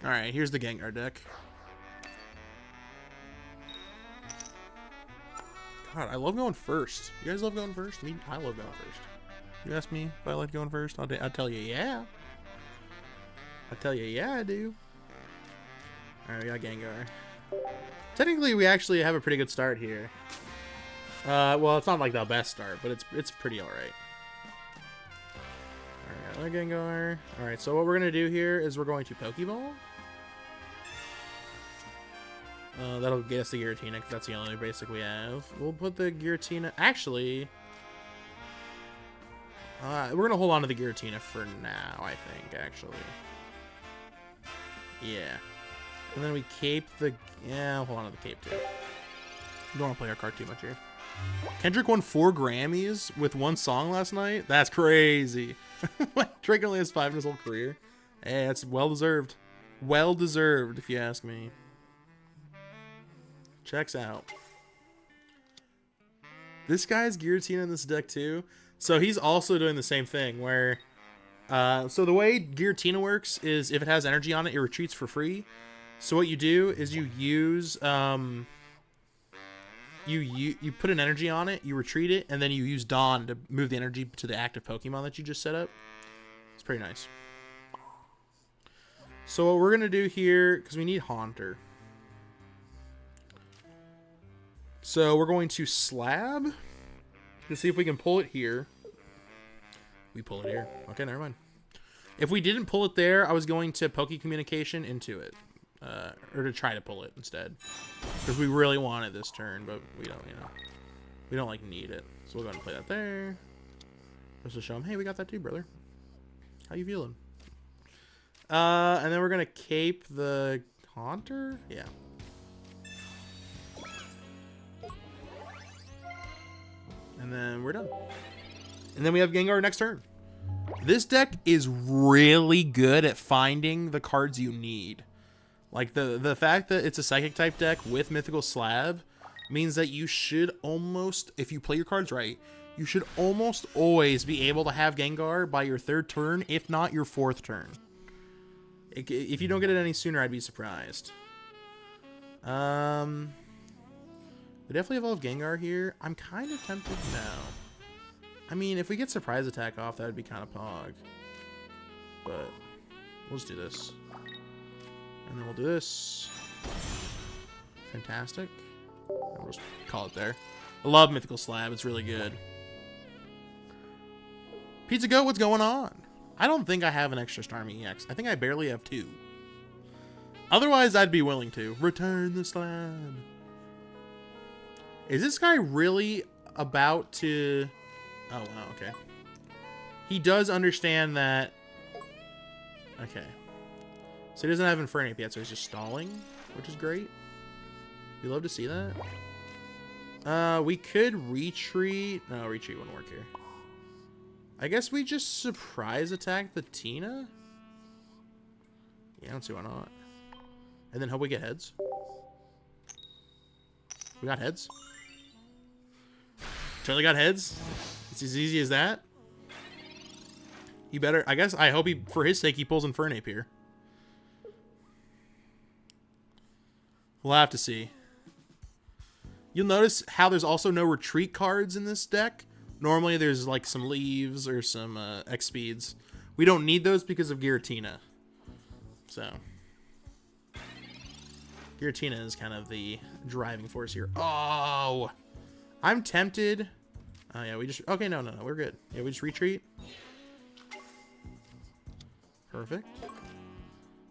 Alright, here's the Gengar deck. God, I love going first. You guys love going first? I love going first. You ask me if I like going first, I'll tell you yeah. I'll tell you yeah, I do. Alright, we got Gengar. Technically, we actually have a pretty good start here. Well, it's not like the best start, but it's pretty alright. Alright, another Gengar. Alright, so what we're going to do here is we're going to Pokeball. That'll get us the Giratina, because that's the only basic we have. We'll put the Giratina... Actually... we're going to hold on to the Giratina for now, I think, actually. Yeah. And then we cape the... Yeah, hold on to the cape, too. We don't want to play our card too much here. Kendrick won 4 Grammys with one song last night? That's crazy. Drake only has 5 in his whole career. Hey, that's well-deserved. Well-deserved, if you ask me. Checks out. This guy's Giratina in this deck too. So he's also doing the same thing where... so the way Giratina works is if it has energy on it, it retreats for free. So what you do is you use... You put an energy on it, you retreat it, and then you use Dawn to move the energy to the active Pokemon that you just set up. It's pretty nice. So what we're going to do here, because we need Haunter. So we're going to Slab to see if we can pull it here. We pull it here. Okay, never mind. If we didn't pull it there, I was going to Poke Communication into it. Or to try to pull it instead. Because we really want it this turn, but we don't, we don't, like, need it. So we'll go ahead and play that there. Just to show them, hey, we got that too, brother. How you feeling? And then we're going to cape the Haunter? Yeah. And then we're done. And then we have Gengar next turn. This deck is really good at finding the cards you need. Like, the fact that it's a Psychic type deck with Mythical Slab means that you should almost, if you play your cards right, you should almost always be able to have Gengar by your 3rd turn, if not your 4th turn. If you don't get it any sooner, I'd be surprised. We definitely evolve Gengar here. I'm kind of tempted now. I mean, if we get Surprise Attack off, that would be kind of pog. But we'll just do this. And then we'll do this. Fantastic. And we'll just call it there. I love Mythical Slab. It's really good. Pizza Goat, what's going on? I don't think I have an extra Starmie EX. I think I barely have 2. Otherwise, I'd be willing to. Return the Slab. Is this guy really about to... Oh, wow, okay. He does understand that... Okay. So he doesn't have Infernape yet, so he's just stalling, which is great. We love to see that. We could retreat. No, retreat wouldn't work here. I guess we just surprise attack the Tina? Yeah, I don't see why not. And then hope we get heads. We got heads. Totally got heads. It's as easy as that. He better, I guess, I hope he, for his sake, he pulls Infernape here. We'll have to see. You'll notice how there's also no retreat cards in this deck. Normally there's like some leaves or some X speeds. We don't need those because of Giratina. So Giratina is kind of the driving force here. Oh, I'm tempted. Oh yeah, we just, okay, no, we're good. Yeah, we just retreat. Perfect.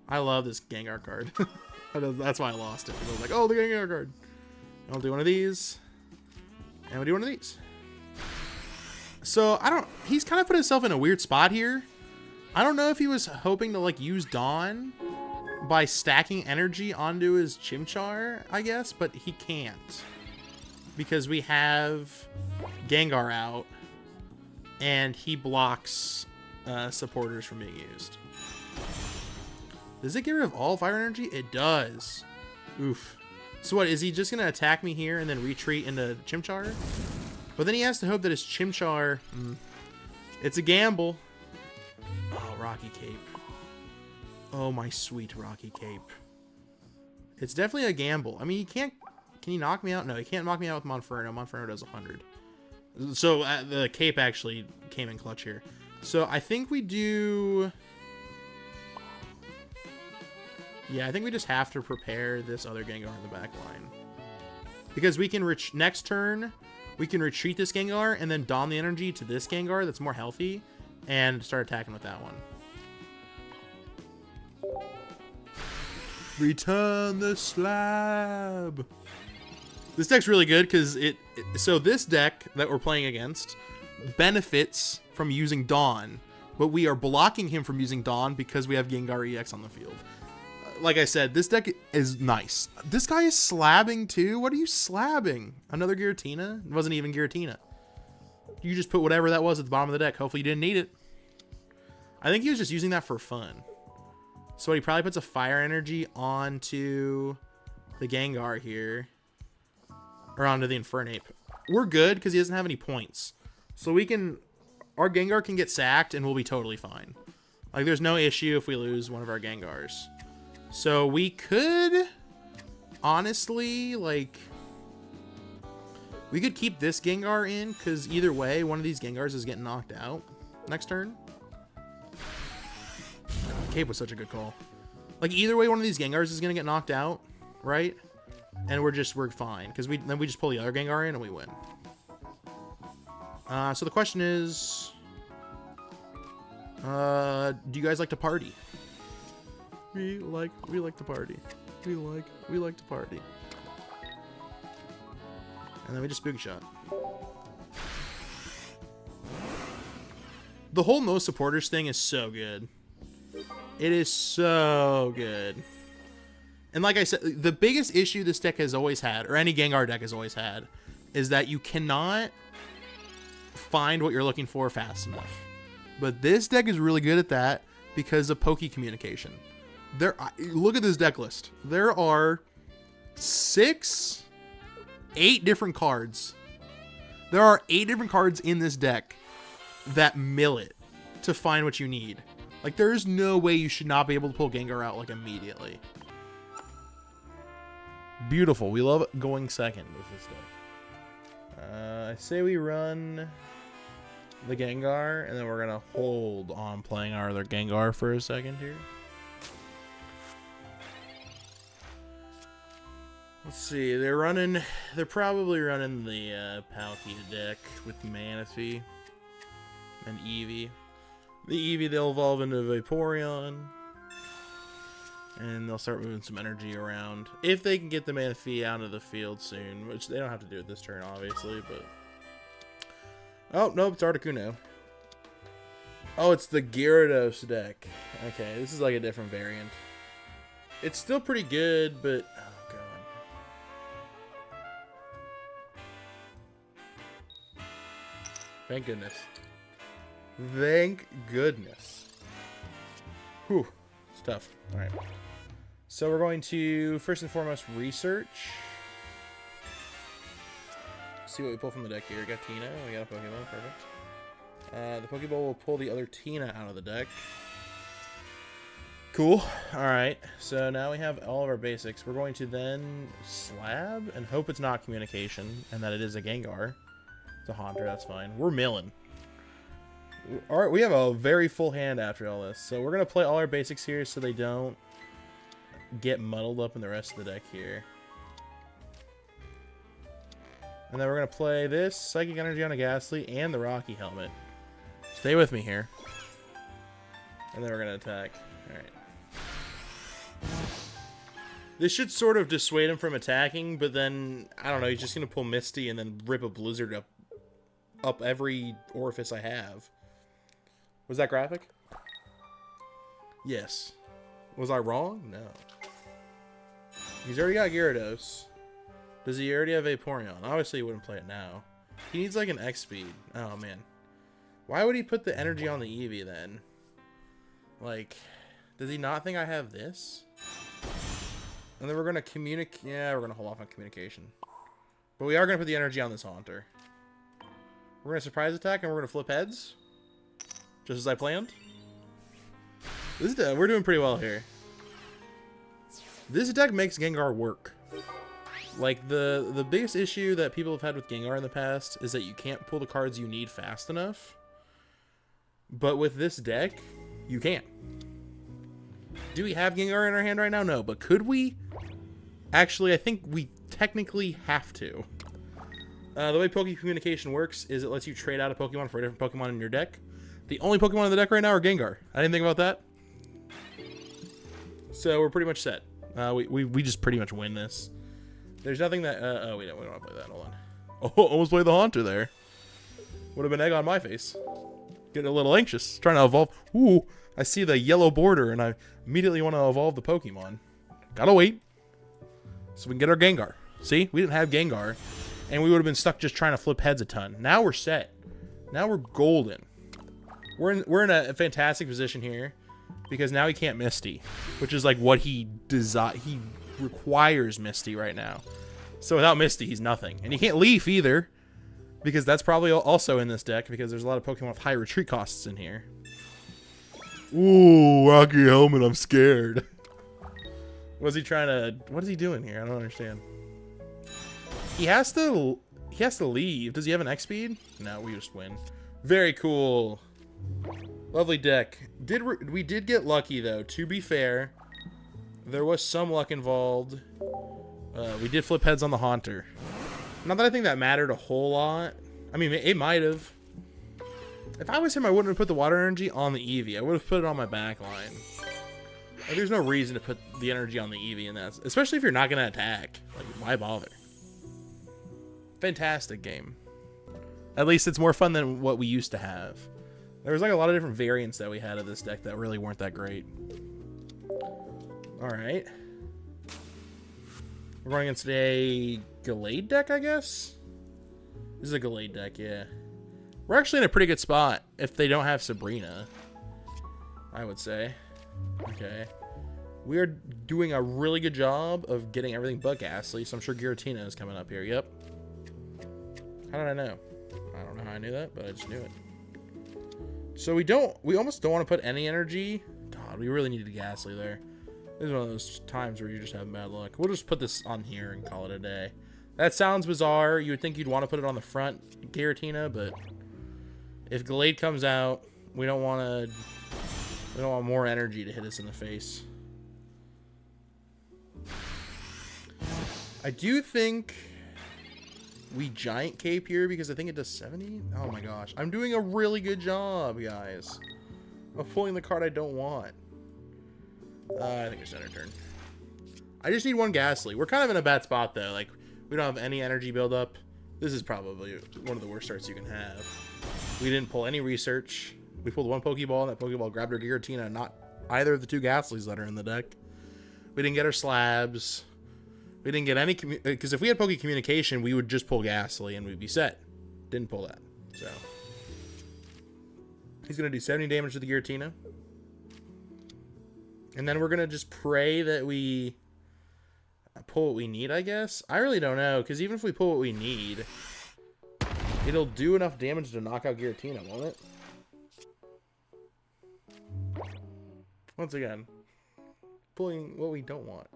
I love this Gengar card. That's why I lost it. I was like, oh, the Gengar card. And I'll do one of these. And we'll do one of these. So, he's kind of put himself in a weird spot here. I don't know if he was hoping to, like, use Dawn by stacking energy onto his Chimchar, I guess, but he can't. Because we have Gengar out, and he blocks supporters from being used. Does it get rid of all fire energy? It does. Oof. So what, is he just going to attack me here and then retreat into Chimchar? But then he has to hope that his Chimchar... it's a gamble. Oh, Rocky Cape. Oh, my sweet Rocky Cape. It's definitely a gamble. I mean, you can't... Can you knock me out? No, you can't knock me out with Monferno. Monferno does 100. So the Cape actually came in clutch here. So I think we do... Yeah, I think we just have to prepare this other Gengar in the back line. Because we can... Next turn, we can retreat this Gengar and then don the energy to this Gengar that's more healthy and start attacking with that one. Return the slab. This deck's really good because so this deck that we're playing against benefits from using Dawn, but we are blocking him from using Dawn because we have Gengar EX on the field. Like I said, this deck is nice. This guy is slabbing too. What are you slabbing? Another Giratina? It wasn't even Giratina. You just put whatever that was at the bottom of the deck. Hopefully you didn't need it. I think he was just using that for fun. So he probably puts a fire energy onto the Gengar here. Or onto the Infernape. We're good because he doesn't have any points. So we can... Our Gengar can get sacked and we'll be totally fine. Like, there's no issue if we lose one of our Gengars. So we could... Honestly, like... We could keep this Gengar in because either way, one of these Gengars is getting knocked out next turn. Cape was such a good call. Like, either way, one of these Gengars is going to get knocked out, right? And we're fine because then we just pull the other Gengar in and we win. So the question is, do you guys like to party? We like to party. We like to party. And then we just Spooky Shot. The whole no supporters thing is so good. It is so good. And like I said, the biggest issue this deck has always had, or any Gengar deck has always had, is that you cannot find what you're looking for fast enough. But this deck is really good at that because of Poke communication. Look at this deck list. There are 8 different cards. There are 8 different cards in this deck that mill it to find what you need. Like, there is no way you should not be able to pull Gengar out, like, immediately. Beautiful. We love going second with this deck. I say we run the Gengar, and then we're going to hold on playing our other Gengar for a second here. Let's see. They're probably running the Palkia deck with Manaphy and Eevee. The Eevee, they'll evolve into Vaporeon. And they'll start moving some energy around. If they can get the Manaphy out of the field soon. Which they don't have to do it this turn, obviously. But oh, nope. It's Articuno. Oh, it's the Gyarados deck. Okay, this is like a different variant. It's still pretty good, but... Oh, God. Thank goodness. Thank goodness. Whew. It's tough. Alright. So we're going to, first and foremost, research. See what we pull from the deck here. We got Tina. We got a Pokemon. Perfect. The Pokeball will pull the other Tina out of the deck. Cool. Alright. So now we have all of our basics. We're going to then slab and hope it's not communication and that it is a Gengar. It's a Haunter. That's fine. We're milling. Alright, we have a very full hand after all this. So we're going to play all our basics here so they don't get muddled up in the rest of the deck here. And then we're going to play this, Psychic Energy on a Ghastly, and the Rocky Helmet. Stay with me here. And then we're going to attack. Alright. This should sort of dissuade him from attacking, but then, I don't know, he's just going to pull Misty and then rip a Blizzard up every orifice I have. Was that graphic? Yes. Was I wrong? No. He's already got Gyarados. Does he already have Vaporeon? Obviously he wouldn't play it now. He needs like an X speed. Oh man. Why would he put the energy on the Eevee then? Like, does he not think I have this? And then we're going to communicate. Yeah, we're going to hold off on communication. But we are going to put the energy on this Haunter. We're going to surprise attack and we're going to flip heads. Just as I planned. We're doing pretty well here. This deck makes Gengar work. Like, the biggest issue that people have had with Gengar in the past is that you can't pull the cards you need fast enough. But with this deck, you can. Do we have Gengar in our hand right now? No, but could we? Actually, I think we technically have to. The way Poke Communication works is it lets you trade out a Pokemon for a different Pokemon in your deck. The only Pokemon in the deck right now are Gengar. I didn't think about that. So we're pretty much set. We just pretty much win this. There's nothing that... oh, we don't want to play that. Hold on. Oh, almost played the Haunter there. Would have been egg on my face. Getting a little anxious. Trying to evolve. Ooh, I see the yellow border, and I immediately want to evolve the Pokemon. Gotta wait. So we can get our Gengar. See? We didn't have Gengar, and we would have been stuck just trying to flip heads a ton. Now we're set. Now we're golden. We're in a fantastic position here, because now he can't Misty, which is like what he requires Misty right now. So without Misty, he's nothing. And he can't Leaf either, because that's probably also in this deck, because there's a lot of Pokemon with high retreat costs in here. Ooh, Rocky Helmet, I'm scared. What is he doing here? I don't understand. He has to leave. Does he have an X speed? No, we just win. Very cool. Lovely deck. We did get lucky though, to be fair. There was some luck involved. We did flip heads on the Haunter. Not that I think that mattered a whole lot. I mean, it might have. If I was him, I wouldn't have put the water energy on the Eevee. I would have put it on my back line. Like, there's no reason to put the energy on the Eevee in that. Especially if you're not going to attack. Like, why bother? Fantastic game. At least it's more fun than what we used to have. There was like a lot of different variants that we had of this deck that really weren't that great. Alright. We're going against a Gallade deck, I guess? This is a Gallade deck, yeah. We're actually in a pretty good spot if they don't have Sabrina, I would say. Okay. We are doing a really good job of getting everything but Ghastly, so I'm sure Giratina is coming up here. Yep. How did I know? I don't know how I knew that, but I just knew it. So we almost don't want to put any energy. God, we really needed Ghastly there. This is one of those times where you just have bad luck. We'll just put this on here and call it a day. That sounds bizarre. You would think you'd want to put it on the front, Giratina, but if Gallade comes out, we don't want more energy to hit us in the face. I do think we Giant Cape here because I think it does 70. Oh my gosh. I'm doing a really good job, guys, of pulling the card I don't want. I think it's end of turn. I just need one Ghastly. We're kind of in a bad spot, though. Like, we don't have any energy buildup. This is probably one of the worst starts you can have. We didn't pull any research. We pulled one Pokeball, and that Pokeball grabbed our Giratina, not either of the two Ghastlies that are in the deck. We didn't get our slabs. We didn't get any... Because if we had Poke Communication, we would just pull Ghastly, and we'd be set. Didn't pull that. So he's going to do 70 damage to the Giratina. And then we're going to just pray that we pull what we need, I guess. I really don't know, because even if we pull what we need, it'll do enough damage to knock out Giratina, won't it? Once again, pulling what we don't want.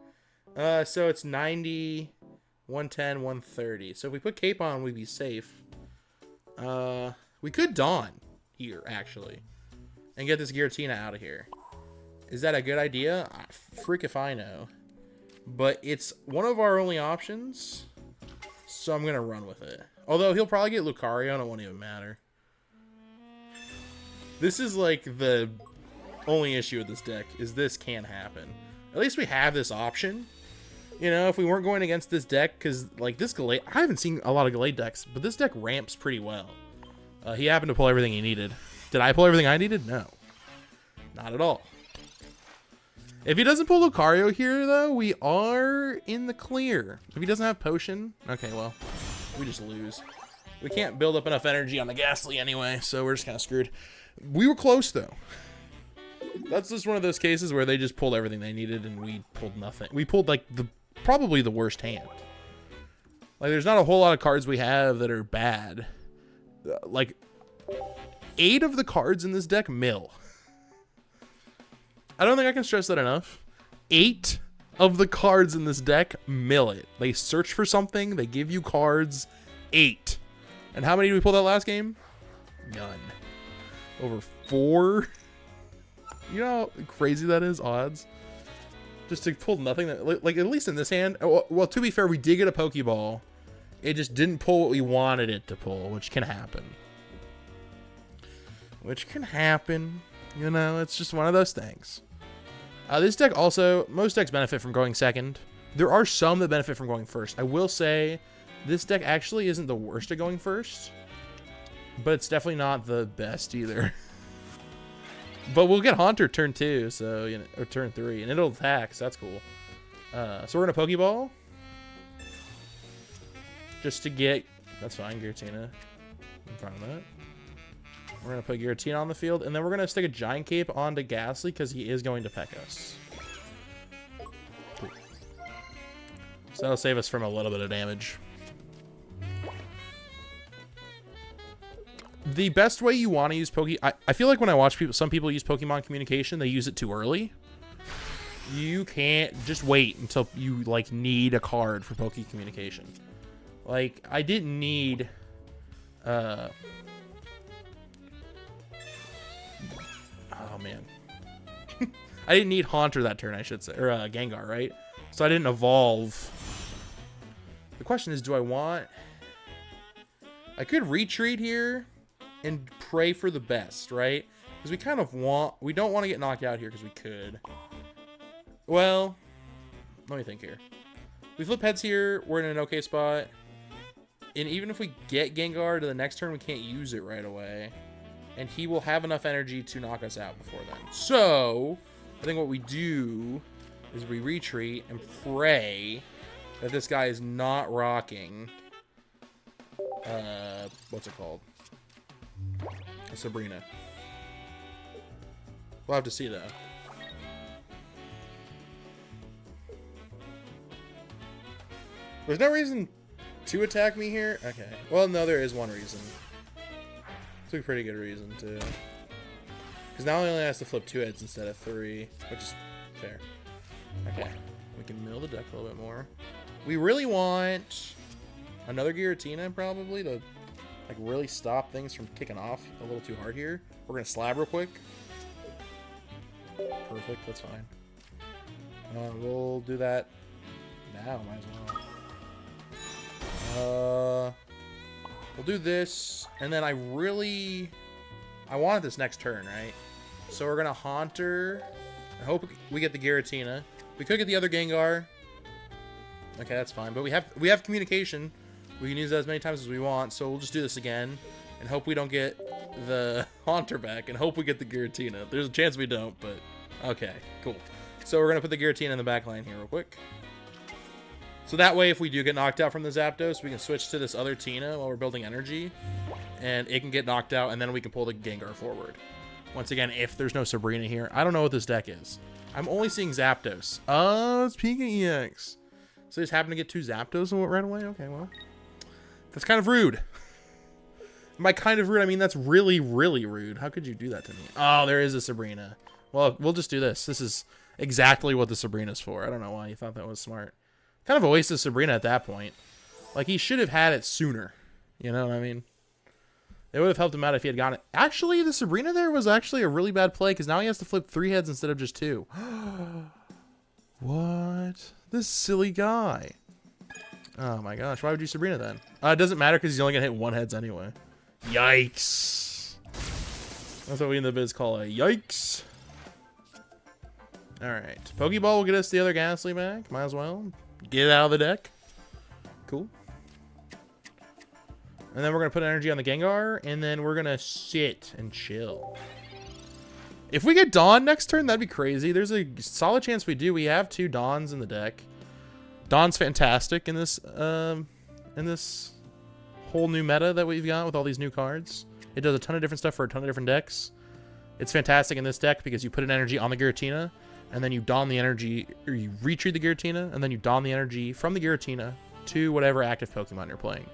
So it's 90, 110, 130. So if we put Cape on, we'd be safe. We could Dawn here, actually, and get this Giratina out of here. Is that a good idea? Freak if I know. But it's one of our only options, so I'm going to run with it. Although he'll probably get Lucario, and it won't even matter. This is like the only issue with this deck, is this can happen. At least we have this option. You know, if we weren't going against this deck, because like this Gallade, I haven't seen a lot of Gallade decks, but this deck ramps pretty well. He happened to pull everything he needed. Did I pull everything I needed? No. Not at all. If he doesn't pull Lucario here, though, we are in the clear. If he doesn't have Potion, okay, well, we just lose. We can't build up enough energy on the Ghastly anyway, so we're just kind of screwed. We were close, though. That's just one of those cases where they just pulled everything they needed, and we pulled nothing. We pulled, like, probably the worst hand. Like, there's not a whole lot of cards we have that are bad. Like, 8 of the cards in this deck mill. I don't think I can stress that enough. 8 of the cards in this deck mill it. They search for something. They give you cards. 8. And how many did we pull that last game? None. Over 4. You know how crazy that is, odds? Just to pull nothing. That, like, at least in this hand. Well, to be fair, we did get a Pokeball. It just didn't pull what we wanted it to pull, which can happen. You know, it's just one of those things. This deck also, most decks benefit from going second. There are some that benefit from going first. I will say, this deck actually isn't the worst at going first. But it's definitely not the best either. But we'll get Haunter turn 2, so, you know, or turn 3, and it'll attack, so that's cool. So we're gonna Pokeball. Just to get, that's fine, Giratina. I'm fine with that. We're gonna put Giratina on the field, and then we're gonna stick a Giant Cape onto Ghastly because he is going to peck us. Cool. So that'll save us from a little bit of damage. The best way you want to use I feel like when I watch some people use Pokemon communication, they use it too early. You can't just wait until you like need a card for Poke communication. Like I didn't need oh man. I didn't need Haunter that turn, I should say, or Gengar, right? So I didn't evolve. The question is, do I want, I could retreat here and pray for the best, right? Because we kind of we don't want to get knocked out here because we could. Well, let me think here. We flip heads here, we're in an okay spot. And even if we get Gengar to the next turn, we can't use it right away. And he will have enough energy to knock us out before then. So, I think what we do is we retreat and pray that this guy is not rocking. What's it called? Sabrina. We'll have to see though. There's no reason to attack me here. Okay. Well, no, there is one reason. It's a pretty good reason too. Because now he only has to flip 2 heads instead of 3, which is fair. Okay. We can mill the deck a little bit more. We really want another Giratina probably to like really stop things from kicking off a little too hard here. We're gonna slab real quick. Perfect, that's fine. We'll do that now, might as well. We'll do this, and then I wanted this next turn, right? So we're gonna Haunter. I hope we get the Giratina. We could get the other Gengar. Okay, that's fine. But we have communication. We can use that as many times as we want, so we'll just do this again and hope we don't get the Haunter back and hope we get the Giratina. There's a chance we don't, but okay, cool. So we're going to put the Giratina in the back line here real quick. So that way, if we do get knocked out from the Zapdos, we can switch to this other Tina while we're building energy, and it can get knocked out, and then we can pull the Gengar forward. Once again, if there's no Sabrina here. I don't know what this deck is. I'm only seeing Zapdos. Oh, it's Pika EX. So just happen to get 2 Zapdos right away? Okay, well. That's kind of rude. By kind of rude, I mean that's really, really rude. How could you do that to me? Oh, there is a Sabrina. Well, we'll just do this. This is exactly what the Sabrina's for. I don't know why you thought that was smart. Kind of a waste of Sabrina at that point. Like, he should have had it sooner. You know what I mean? It would have helped him out if he had gotten it. Actually, the Sabrina there was actually a really bad play, because now he has to flip 3 heads instead of just 2. What? This silly guy. Oh my gosh, why would you Sabrina then? It doesn't matter because he's only going to hit 1 heads anyway. Yikes. That's what we in the biz call a yikes. Alright, Pokeball will get us the other Ghastly back. Might as well. Get it out of the deck. Cool. And then we're going to put energy on the Gengar, and then we're going to sit and chill. If we get Dawn next turn, that'd be crazy. There's a solid chance we do. We have 2 Dawns in the deck. Dawn's fantastic in this whole new meta that we've got with all these new cards. It does a ton of different stuff for a ton of different decks. It's fantastic in this deck because you put an energy on the Giratina, and then you don the energy, or you retreat the Giratina, and then you don the energy from the Giratina to whatever active Pokemon you're playing.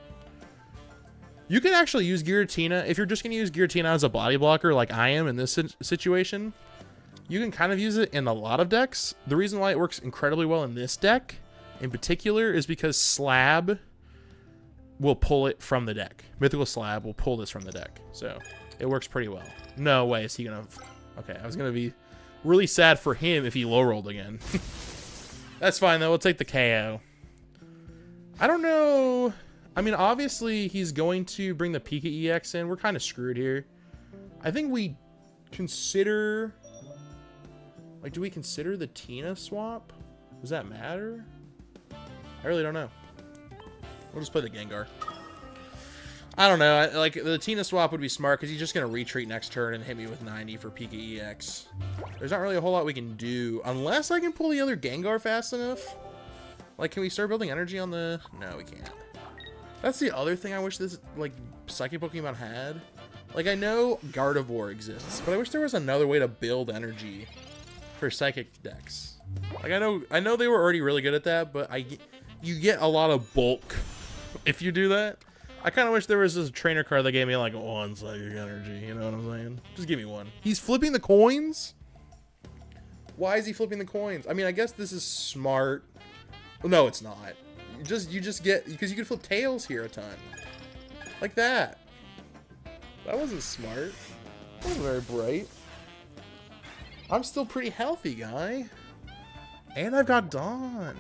You can actually use Giratina, if you're just going to use Giratina as a body blocker like I am in this situation, You can kind of use it in a lot of decks. The reason why it works incredibly well in this deck, in particular, is because Slab will pull it from the deck. Mythical Slab will pull this from the deck. So, it works pretty well. No way is he going to... Okay, I was going to be really sad for him if he low-rolled again. That's fine, though. We'll take the KO. I don't know... I mean, obviously, he's going to bring the Pika EX in. We're kind of screwed here. I think we consider... Like, do we consider the Tina swap? Does that matter? I really don't know. We'll just play the Gengar. I don't know. Like, the Tina swap would be smart because he's just going to retreat next turn and hit me with 90 for Pika EX. There's not really a whole lot we can do. Unless I can pull the other Gengar fast enough. Like, can we start building energy on the... No, we can't. That's the other thing I wish this, like, Psychic Pokemon had. Like, I know Gardevoir exists, but I wish there was another way to build energy for Psychic decks. Like, I know they were already really good at that, but you get a lot of bulk if you do that. I kind of wish there was this trainer card that gave me, like, one Psychic energy, you know what I'm saying? Just give me one. He's flipping the coins? Why is he flipping the coins? I mean, I guess this is smart. Well, no, it's not. You just get... Because you can flip tails here a ton. Like that. That wasn't smart. That wasn't very bright. I'm still pretty healthy, guy. And I've got Dawn.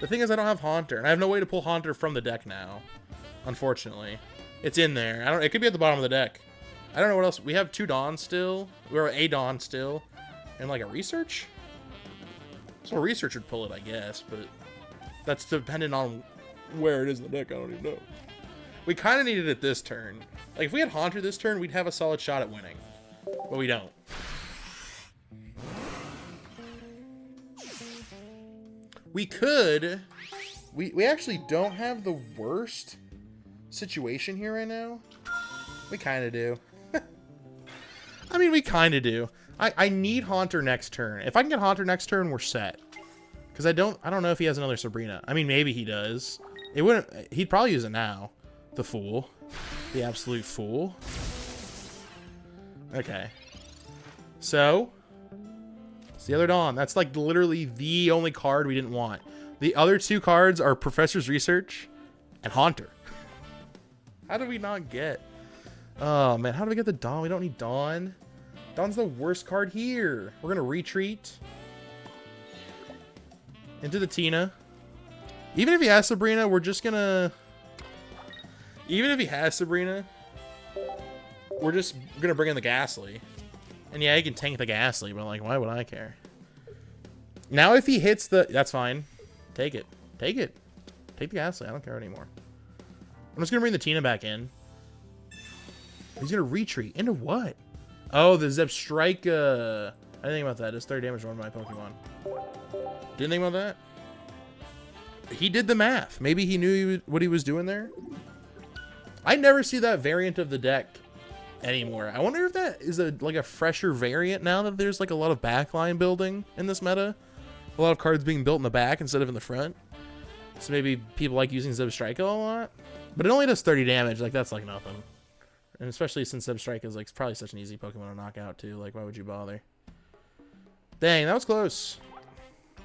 The thing is, I don't have Haunter, and I have no way to pull Haunter from the deck now. Unfortunately. It's in there. It could be at the bottom of the deck. I don't know what else. We have 2 Dawns still. We're a Dawn still. And like a Research? So a Research would pull it, I guess, but that's dependent on where it is in the deck. I don't even know. We kind of needed it this turn. Like, if we had Haunter this turn, we'd have a solid shot at winning. But we don't. We could. We actually don't have the worst situation here right now. We kind of do. I mean, we kind of do. I need Haunter next turn. If I can get Haunter next turn, we're set. Because I don't know if he has another Sabrina. I mean, maybe he does. It wouldn't. He'd probably use it now. The fool. The absolute fool. Okay. So, it's the other Dawn. That's like literally the only card we didn't want. The other 2 cards are Professor's Research and Haunter. How did we not get? Oh, man. How do we get the Dawn? We don't need Dawn. Dawn's the worst card here. We're going to retreat into the Tina. Even if he has Sabrina, we're just going to... Even if he has Sabrina, we're just going to bring in the Ghastly. And yeah, he can tank the Ghastly, but like, why would I care? Now if he hits the... That's fine. Take it. Take it. Take the Ghastly. I don't care anymore. I'm just going to bring the Tina back in. He's going to retreat. Into what? Oh, the Zebstrika. I didn't think about that. It's 30 damage to one of my Pokemon. Didn't think about that. He did the math. Maybe he knew what he was doing there. I never see that variant of the deck anymore. I wonder if that is like a fresher variant now that there's like a lot of backline building in this meta. A lot of cards being built in the back instead of in the front. So maybe people like using Zebstrika a lot. But it only does 30 damage. Like, that's like nothing. And especially since Zebstrika is like probably such an easy Pokemon to knock out too. Like, why would you bother? Dang, that was close.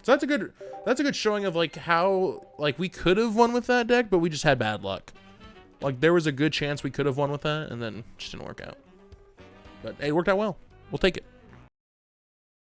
So that's a good showing of like how like we could have won with that deck, but we just had bad luck. Like, there was a good chance we could have won with that, and then it just didn't work out. But hey, it worked out well. We'll take it.